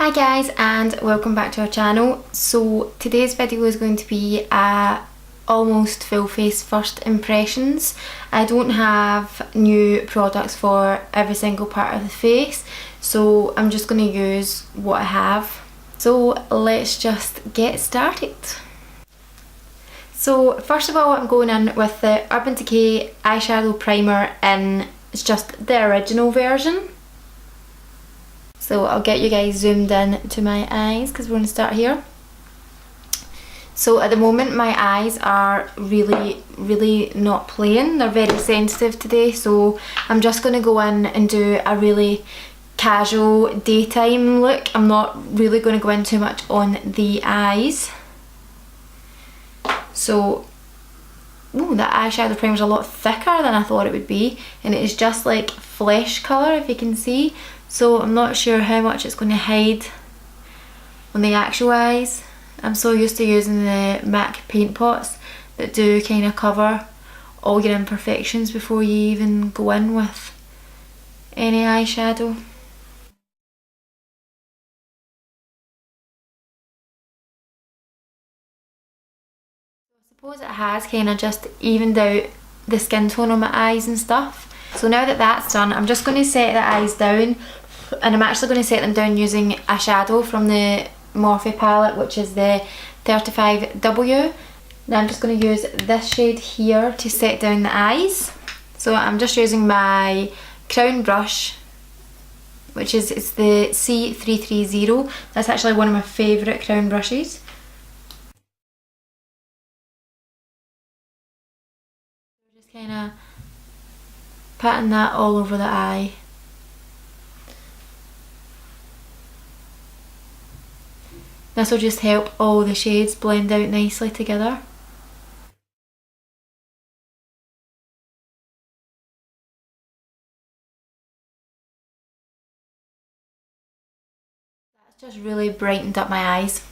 Hi guys, and welcome back to our channel. So today's video is going to be a almost full face first impressions. I don't have new products for every single part of the face, so I'm just going to use what I have. So let's just get started. So first of all, I'm going in with the Urban Decay eyeshadow primer in, it's just the original version. So I'll get you guys zoomed in to my eyes because we're going to start here. So at the moment my eyes are really not playing. They're very sensitive today, so I'm just going to go in and do a really casual daytime look. I'm not really going to go in too much on the eyes. So, ooh, that eyeshadow primer is a lot thicker than I thought it would be, and it is just like flesh colour, if you can see. So I'm not sure how much it's going to hide on the actual eyes. I'm so used to using the MAC paint pots that do kind of cover all your imperfections before you even go in with any eyeshadow. I suppose it has kind of just evened out the skin tone on my eyes and stuff. So now that that's done, I'm just going to set the eyes down, and I'm actually going to set them down using a shadow from the Morphe palette, which is the 35W. Now I'm just going to use this shade here to set down the eyes. So I'm just using my crown brush, which is it's the C330. That's actually one of my favourite crown brushes. Just kind of patting that all over the eye. This will just help all the shades blend out nicely together. That's just really brightened up my eyes.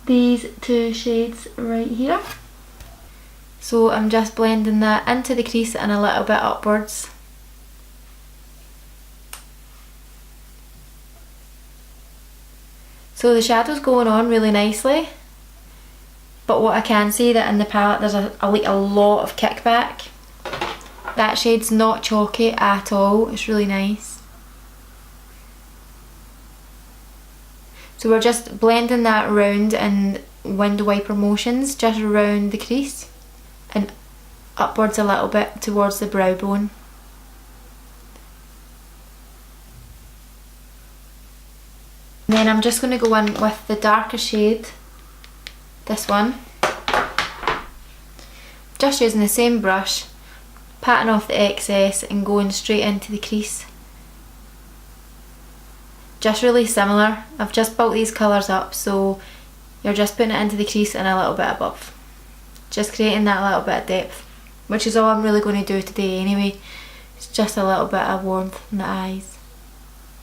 These two shades right here. So I'm just blending that into the crease and a little bit upwards. So the shadow's going on really nicely, but what I can see that in the palette there's a lot of kickback. That shade's not chalky at all, it's really nice. So we're just blending that round in window wiper motions, just around the crease and upwards a little bit towards the brow bone. And then I'm just going to go in with the darker shade, this one, just using the same brush, patting off the excess and going straight into the crease. Just really similar. I've just built these colours up, so you're just putting it into the crease and a little bit above, just creating that little bit of depth, which is all I'm really going to do today anyway. It's just a little bit of warmth in the eyes.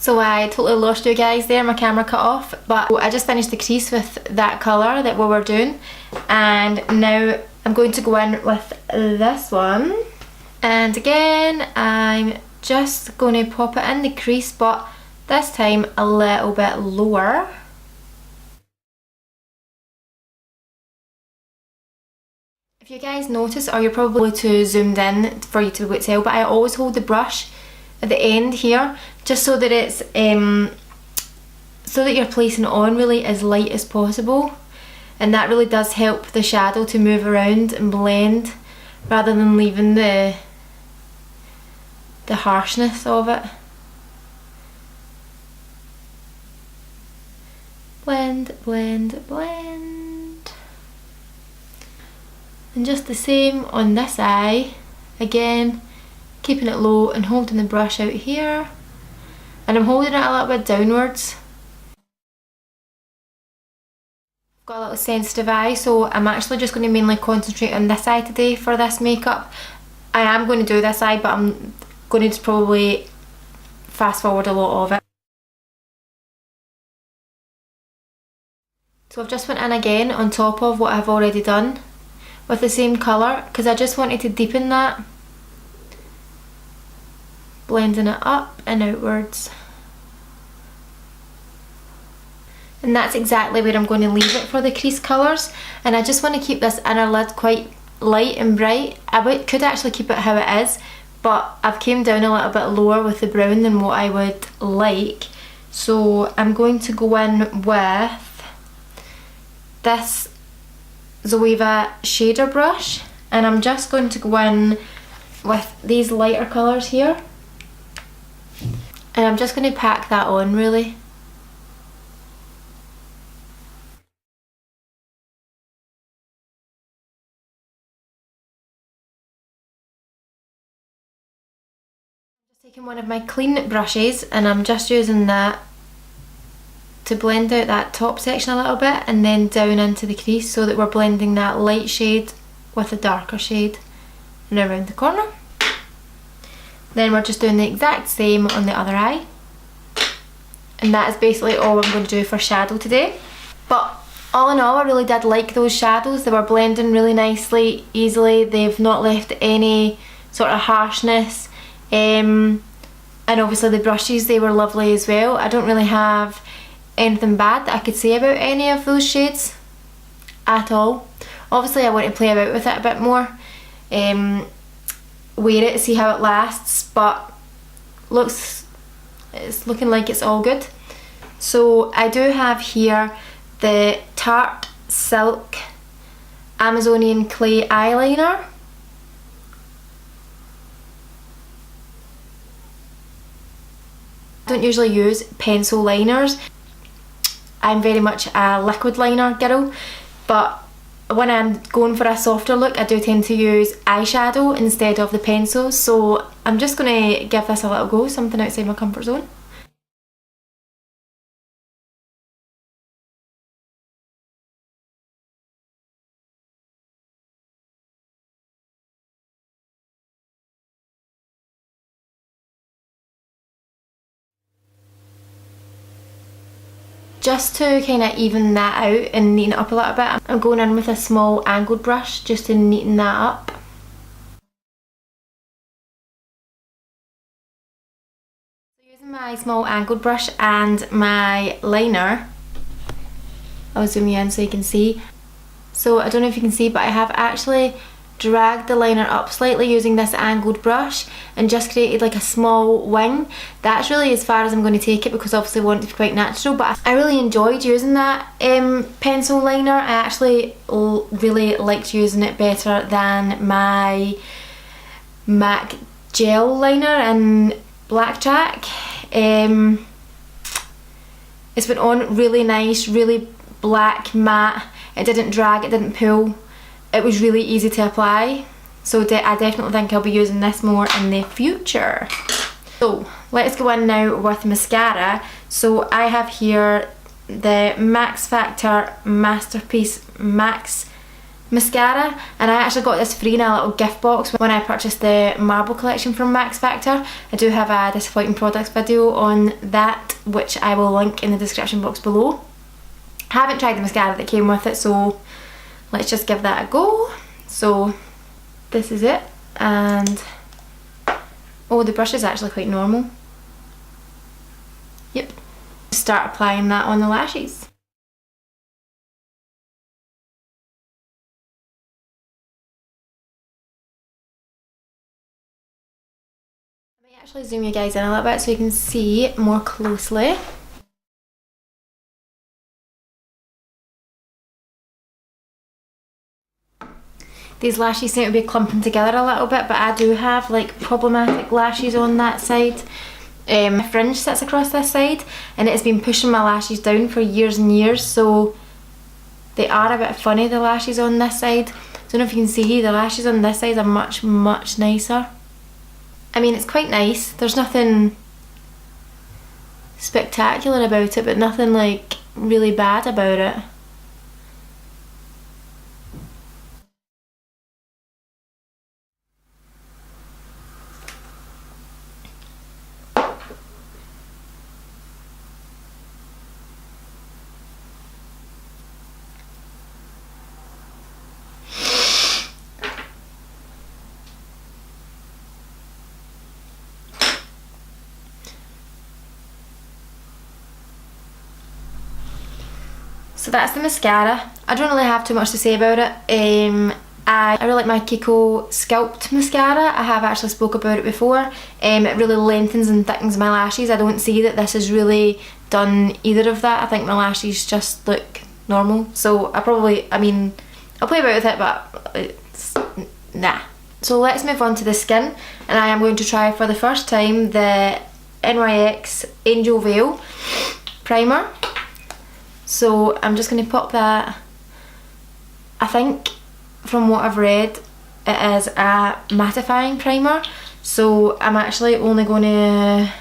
So I totally lost you guys there, my camera cut off, but I just finished the crease with that colour that we were doing, and now I'm going to go in with this one, and again I'm just going to pop it in the crease, but this time a little bit lower. If you guys notice, or you're probably too zoomed in for you to be able to tell, but I always hold the brush at the end here, just so that it's so that you're placing it on really as light as possible, and that really does help the shadow to move around and blend rather than leaving the harshness of it. Blend, blend, blend. And just the same on this eye, again keeping it low and holding the brush out here, and I'm holding it a little bit downwards. I've got a little sensitive eye, so I'm actually just going to mainly concentrate on this eye today for this makeup. I am going to do this eye, but I'm going to probably fast forward a lot of it. So I've just went in again on top of what I've already done with the same colour, because I just wanted to deepen that. Blending it up and outwards. And that's exactly where I'm going to leave it for the crease colours. And I just want to keep this inner lid quite light and bright. Could actually keep it how it is, but I've came down a little bit lower with the brown than what I would like. So I'm going to go in with this Zoeva shader brush, and I'm just going to go in with these lighter colours here, and I'm just going to pack that on really. Taking one of my clean brushes, and I'm just using that to blend out that top section a little bit and then down into the crease, so that we're blending that light shade with a darker shade and around the corner. Then we're just doing the exact same on the other eye, and that is basically all I'm going to do for shadow today. But all in all, I really did like those shadows. They were blending really nicely, easily. They've not left any sort of harshness. And obviously the brushes, they were lovely as well. I don't really have anything bad that I could say about any of those shades at all. Obviously I want to play about with it a bit more, wear it, see how it lasts, but it's looking like it's all good. So I do have here the Tarte Silk Amazonian Clay Eyeliner. I don't usually use pencil liners. I'm very much a liquid liner girl, but when I'm going for a softer look, I do tend to use eyeshadow instead of the pencils. So I'm just going to give this a little go, something outside my comfort zone. Just to kind of even that out and neaten it up a little bit, I'm going in with a small angled brush just to neaten that up. So using my small angled brush and my liner, I'll zoom you in so you can see. So I don't know if you can see, but I have actually dragged the liner up slightly using this angled brush and just created like a small wing. That's really as far as I'm going to take it, because obviously I want it to be quite natural, but I really enjoyed using that pencil liner. I actually really liked using it better than my MAC gel liner in Blackjack. It's been on really nice, really black, matte. It didn't drag, it didn't pull. It was really easy to apply, so I definitely think I'll be using this more in the future. So let's go in now with mascara. So I have here the Max Factor Masterpiece Max mascara, and I actually got this free in a little gift box when I purchased the marble collection from Max Factor. I do have a disappointing products video on that, which I will link in the description box below. I haven't tried the mascara that came with it, so let's just give that a go. So this is it, and oh, the brush is actually quite normal. Yep. Start applying that on the lashes. I might actually zoom you guys in a little bit so you can see more closely. These lashes seem to be clumping together a little bit, but I do have like problematic lashes on that side. My fringe sits across this side, and it has been pushing my lashes down for years and years, so they are a bit funny, the lashes on this side. Don't know if you can see, the lashes on this side are much nicer. I mean, it's quite nice. There's nothing spectacular about it, but nothing like really bad about it. So that's the mascara. I don't really have too much to say about it. I really like my Kiko Sculpt mascara. I have actually spoke about it before. It really lengthens and thickens my lashes. I don't see that this has really done either of that. I think my lashes just look normal. So I'll play about with it, but it's nah. So let's move on to the skin, and I am going to try for the first time the NYX Angel Veil primer. So I'm just going to pop that. I think from what I've read it is a mattifying primer, so I'm actually only going to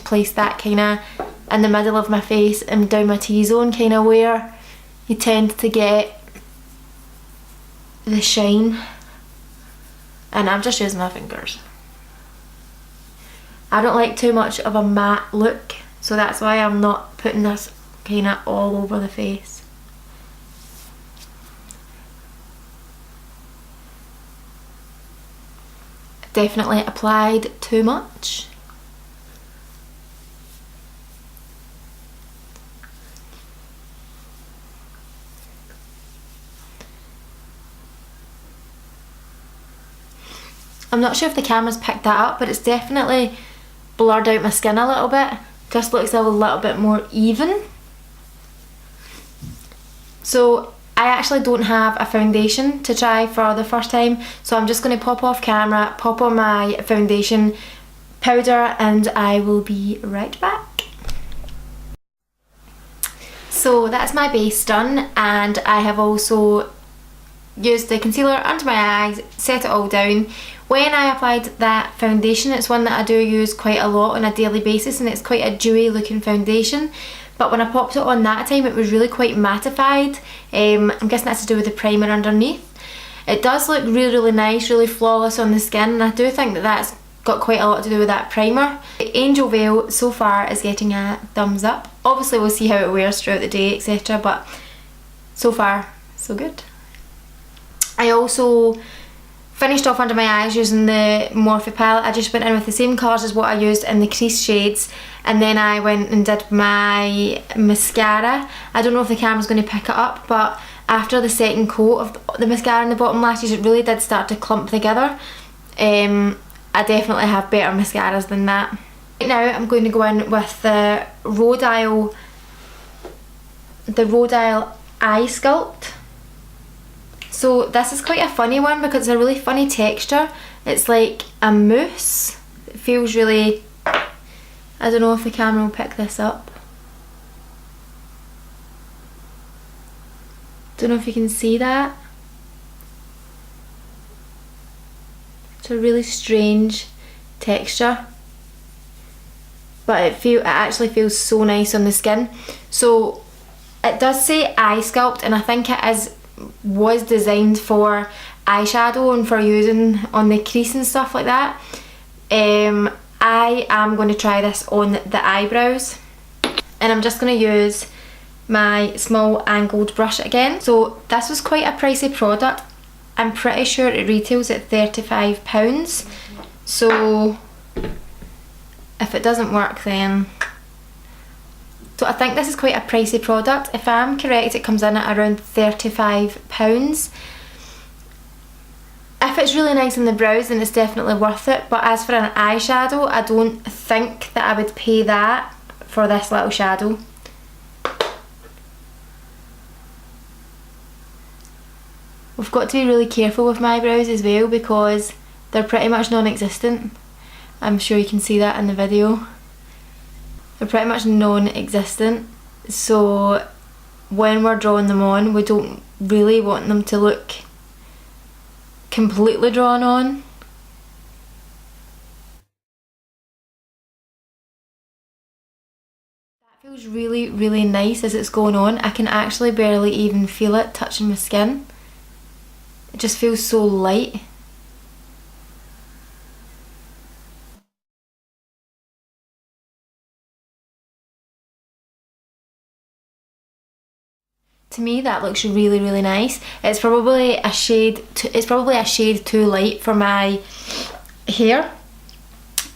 place that kind of in the middle of my face and down my T-zone, kind of where you tend to get the shine, and I'm just using my fingers. I don't like too much of a matte look, so that's why I'm not putting this kind of all over the face. Definitely applied too much. I'm not sure if the camera's picked that up, but it's definitely blurred out my skin a little bit. Just looks a little bit more even. So I actually don't have a foundation to try for the first time, so I'm just going to pop off camera, pop on my foundation powder, and I will be right back. So that's my base done, and I have also used the concealer under my eyes, set it all down. When I applied that foundation, it's one that I do use quite a lot on a daily basis, and it's quite a dewy looking foundation. But when I popped it on that time, it was really quite mattified. I'm guessing that's to do with the primer underneath. It does look really, really nice, really flawless on the skin, and I do think that that's got quite a lot to do with that primer. The Angel Veil so far is getting a thumbs up. Obviously we'll see how it wears throughout the day, etc. But so far, so good. I also finished off under my eyes using the Morphe palette. I just went in with the same colours as what I used in the crease shades, and then I went and did my mascara. I don't know if the camera's going to pick it up, but after the second coat of the mascara in the bottom lashes, it really did start to clump together. I definitely have better mascaras than that. Right now I'm going to go in with the Rhode Isle Eye Sculpt. So this is quite a funny one because it's a really funny texture. It's like a mousse. It feels really... I don't know if the camera will pick this up. Don't know if you can see that. It's a really strange texture, but it actually feels so nice on the skin. So it does say eye sculpt, and I think it was designed for eyeshadow and for using on the crease and stuff like that. I am going to try this on the eyebrows, and I'm just going to use my small angled brush again. So this was quite a pricey product. I'm pretty sure it retails at £35. So if it doesn't work, then... So I think this is quite a pricey product. If I'm correct, it comes in at around £35. If it's really nice on the brows, then it's definitely worth it. But as for an eyeshadow, I don't think that I would pay that for this little shadow. We've got to be really careful with my brows as well because they're pretty much non-existent. I'm sure you can see that in the video. They're pretty much non-existent, so when we're drawing them on, we don't really want them to look completely drawn on. That feels really, really nice as it's going on. I can actually barely even feel it touching my skin. It just feels so light. To me that looks really, really nice. It's probably a shade too light for my hair.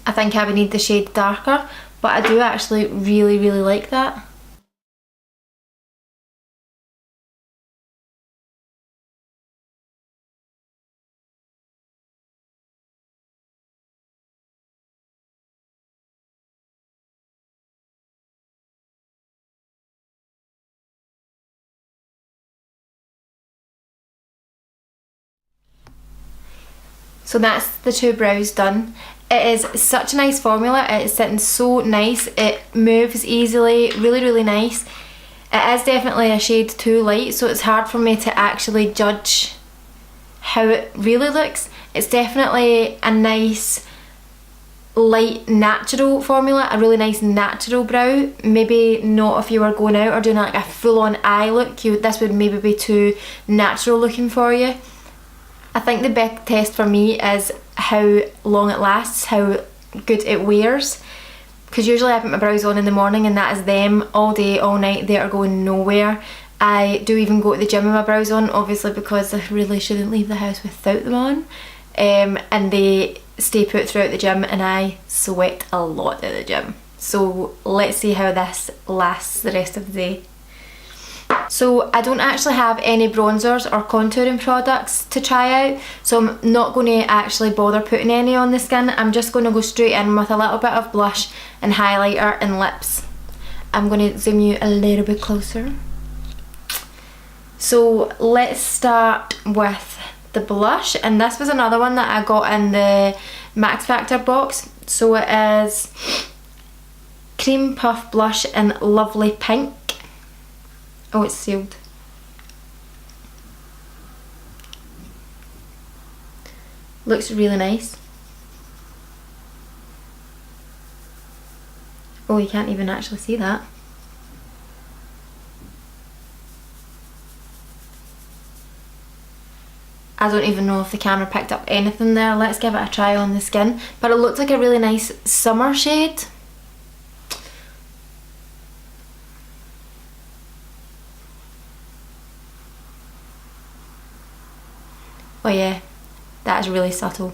I think I would need the shade darker, but I do actually really like that. So that's the two brows done. It is such a nice formula, it's sitting so nice, it moves easily, really nice. It is definitely a shade too light, so it's hard for me to actually judge how it really looks. It's definitely a nice light natural formula, a really nice natural brow. Maybe not if you were going out or doing like a full-on eye look, this would maybe be too natural looking for you. I think the big test for me is how long it lasts, how good it wears. Because usually I put my brows on in the morning and that is them all day, all night, they are going nowhere. I do even go to the gym with my brows on, obviously because I really shouldn't leave the house without them on. And they stay put throughout the gym and I sweat a lot at the gym. So let's see how this lasts the rest of the day. So I don't actually have any bronzers or contouring products to try out, so I'm not going to actually bother putting any on the skin. I'm just going to go straight in with a little bit of blush and highlighter and lips. I'm going to zoom you a little bit closer. So let's start with the blush, and this was another one that I got in the Max Factor box. So it is Cream Puff Blush in Lovely Pink. Oh, it's sealed. Looks really nice. Oh, you can't even actually see that. I don't even know if the camera picked up anything there. Let's give it a try on the skin. But it looked like a really nice summer shade. Oh yeah, that is really subtle.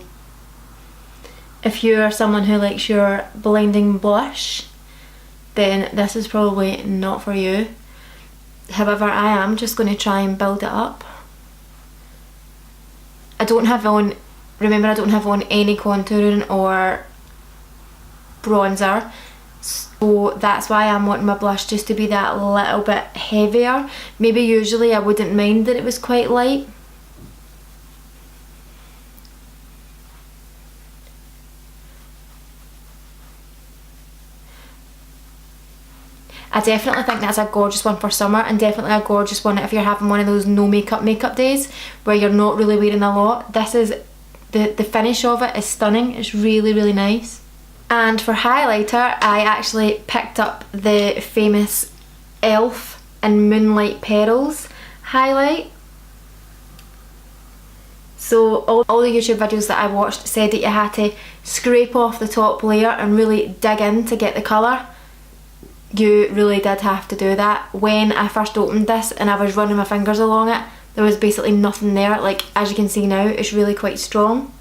If you're someone who likes your blinding blush, then this is probably not for you. However, I am just going to try and build it up. I don't have on, remember I don't have on any contouring or bronzer, so that's why I'm wanting my blush just to be that little bit heavier. Maybe usually I wouldn't mind that it was quite light. I definitely think that's a gorgeous one for summer, and definitely a gorgeous one if you're having one of those no makeup days where you're not really wearing a lot. This is, the finish of it is stunning, it's really nice. And for highlighter, I actually picked up the famous e.l.f. and Moonlight Pearls highlight. So all the YouTube videos that I watched said that you had to scrape off the top layer and really dig in to get the colour. You really did have to do that. When I first opened this and I was running my fingers along it, there was basically nothing there. Like, as you can see now, it's really quite strong.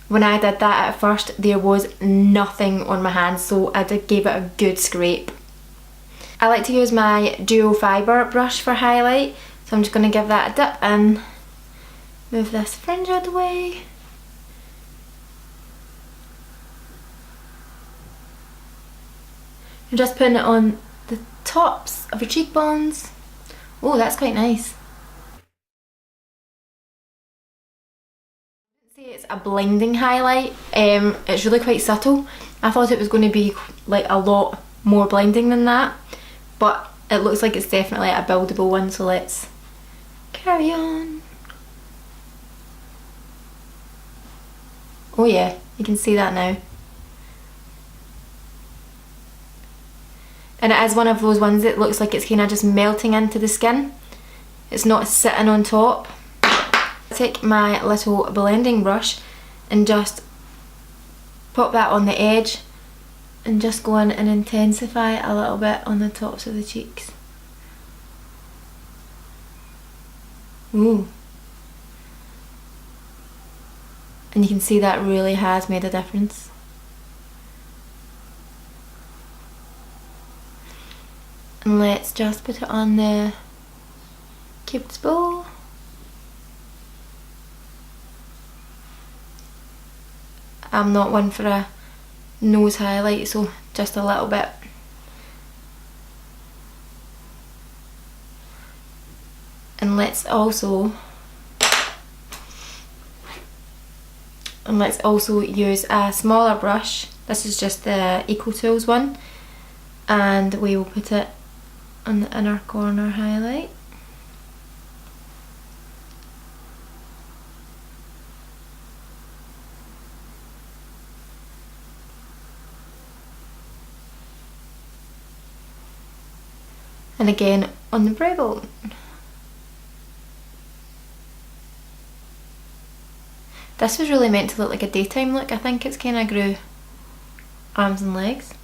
When I did that at first, there was nothing on my hands, so I gave it a good scrape. I like to use my duo fibre brush for highlight, so I'm just going to give that a dip and move this fringe out of the way. I'm just putting it on the tops of your cheekbones. Oh, that's quite nice. I'd say it's a blinding highlight. It's really quite subtle. I thought it was going to be like a lot more blinding than that, but it looks like it's definitely a buildable one, so let's carry on. Oh yeah, you can see that now. And it is one of those ones that looks like it's kind of just melting into the skin. It's not sitting on top. Take my little blending brush and just pop that on the edge and just go in and intensify a little bit on the tops of the cheeks. Ooh. and you can see that really has made a difference. And let's just put it on the Cupid's bow. I'm not one for a nose highlight, so just a little bit. And let's also use a smaller brush. This is just the Eco Tools one, and we will put it on the inner corner highlight. And again on the brow bone. This was really meant to look like a daytime look. I think it's kind of grew arms and legs.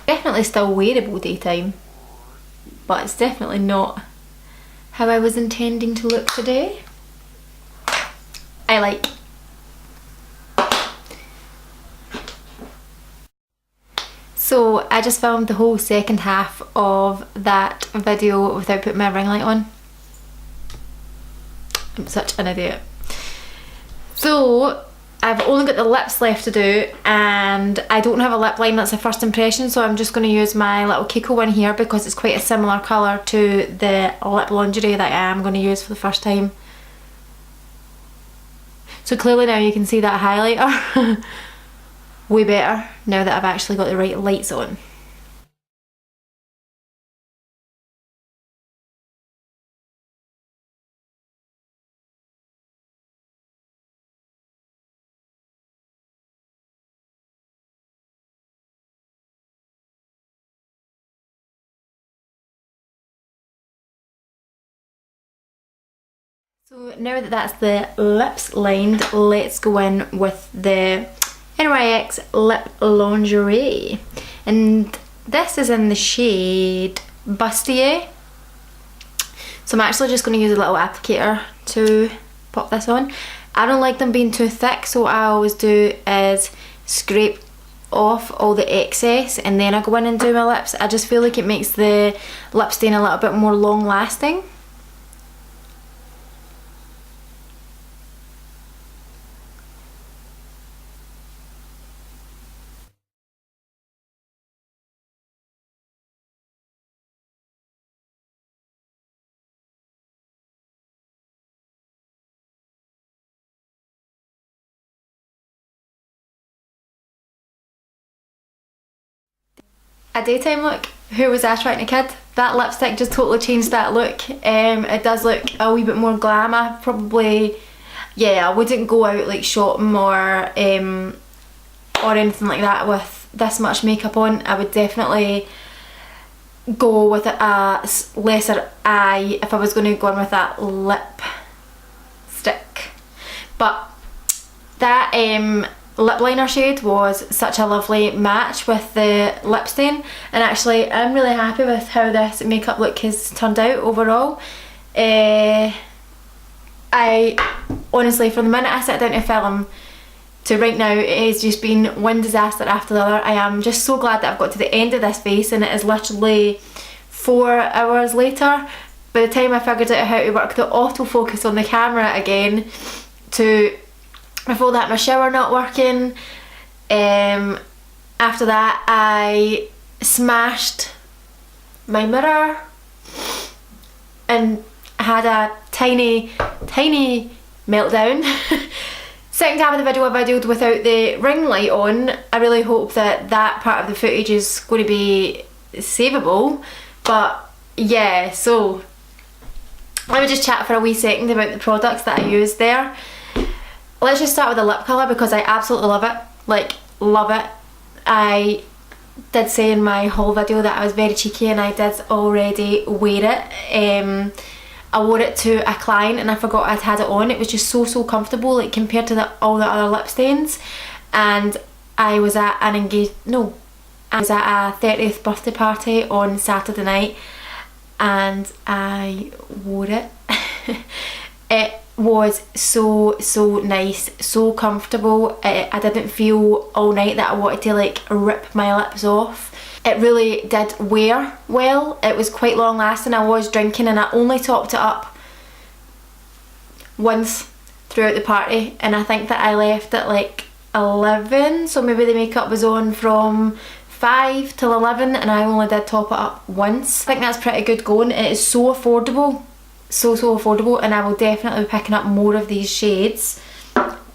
Definitely still wearable daytime, but it's definitely not how I was intending to look today. I like. So I just filmed the whole second half of that video without putting my ring light on. I'm such an idiot. So I've only got the lips left to do, and I don't have a lip line that's a first impression, so I'm just going to use my little Kiko one here because it's quite a similar colour to the lip lingerie that I am going to use for the first time. So clearly now you can see that highlighter way better now that I've actually got the right lights on. So now that that's the lips lined, let's go in with the NYX Lip Lingerie. And this is in the shade Bustier. So I'm actually just going to use a little applicator to pop this on. I don't like them being too thick, so what I always do is scrape off all the excess and then I go in and do my lips. I just feel like it makes the lip stain a little bit more long lasting. A daytime look, who was I trying to kid? That lipstick just totally changed that look. It does look a wee bit more glamour. Probably, yeah, I wouldn't go out like shopping or anything like that with this much makeup on. I would definitely go with a lesser eye if I was going to go in with that lip stick. But that lip liner shade was such a lovely match with the lip stain, and actually I'm really happy with how this makeup look has turned out overall. I honestly, from the minute I sat down to film to right now, it has just been one disaster after the other. I am just so glad that I've got to the end of this face, and it is literally 4 hours later. By the time I figured out how to work the autofocus on the camera again, to before that my shower not working, after that I smashed my mirror and had a tiny meltdown. Second half of the video I videoed without the ring light on. I really hope that that part of the footage is going to be savable, but yeah, so let me just chat for a wee second about the products that I used there. Let's just start with the lip colour because I absolutely love it, like love it. I did say in my whole video that I was very cheeky and I did already wear it. I wore it to a client and I forgot I'd had it on. It was just so comfortable, like compared to all the other lip stains. And I was at I was at a 30th birthday party on Saturday night, and I wore it. It was so nice, so comfortable. I didn't feel all night that I wanted to like rip my lips off. It really did wear well. It was quite long lasting. I was drinking and I only topped it up once throughout the party, and I think that I left at like 11, so maybe the makeup was on from 5 till 11 and I only did top it up once. I think that's pretty good going. It is so affordable, so affordable, and I will definitely be picking up more of these shades.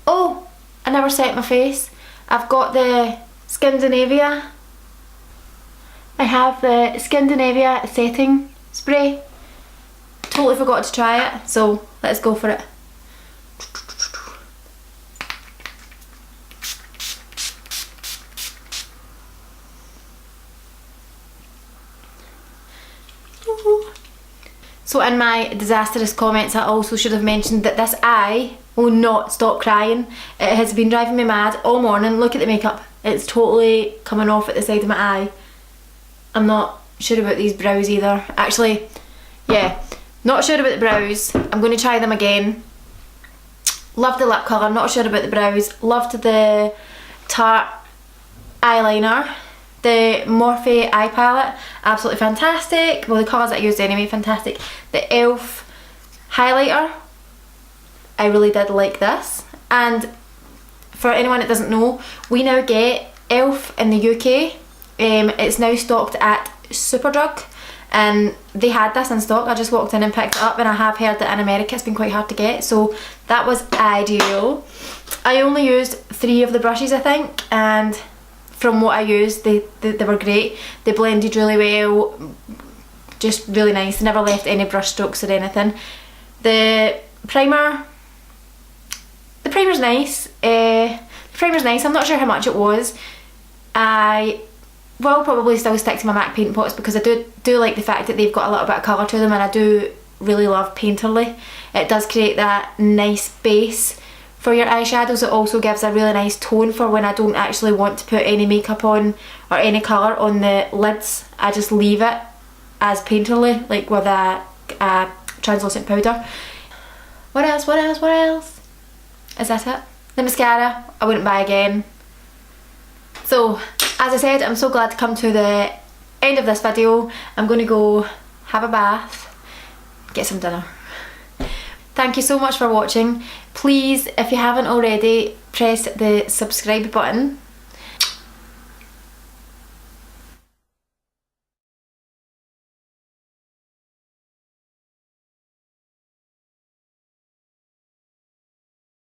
Oh, I never set my face. I've got the Scandinavia. I have the Scandinavia setting spray. Totally forgot to try it, so let's go for it. So in my disastrous comments I also should have mentioned that this eye will not stop crying. It has been driving me mad all morning. Look at the makeup. It's totally coming off at the side of my eye. I'm not sure about these brows either. Actually, yeah, not sure about the brows. I'm going to try them again. Loved the lip colour, not sure about the brows. Loved the Tarte eyeliner. The Morphe eye palette, absolutely fantastic. Well, the colours that I used anyway, fantastic. The e.l.f. highlighter, I really did like this. And for anyone that doesn't know, we now get e.l.f. in the UK. It's now stocked at Superdrug, and they had this in stock. I just walked in and picked it up, and I have heard that in America it's been quite hard to get, so that was ideal. I only used 3 of the brushes, I think, and from what I used, they were great. They blended really well, just really nice. They never left any brush strokes or anything. The primer's nice. I'm not sure how much it was. I will probably still stick to my MAC paint pots because I do like the fact that they've got a little bit of colour to them, and I do really love Painterly. It does create that nice base for your eyeshadows. It also gives a really nice tone for when I don't actually want to put any makeup on or any colour on the lids. I just leave it as Painterly, like with a translucent powder. What else? Is that it? The mascara, I wouldn't buy again. So, as I said, I'm so glad to come to the end of this video. I'm going to go have a bath, get some dinner. Thank you so much for watching. Please, if you haven't already, press the subscribe button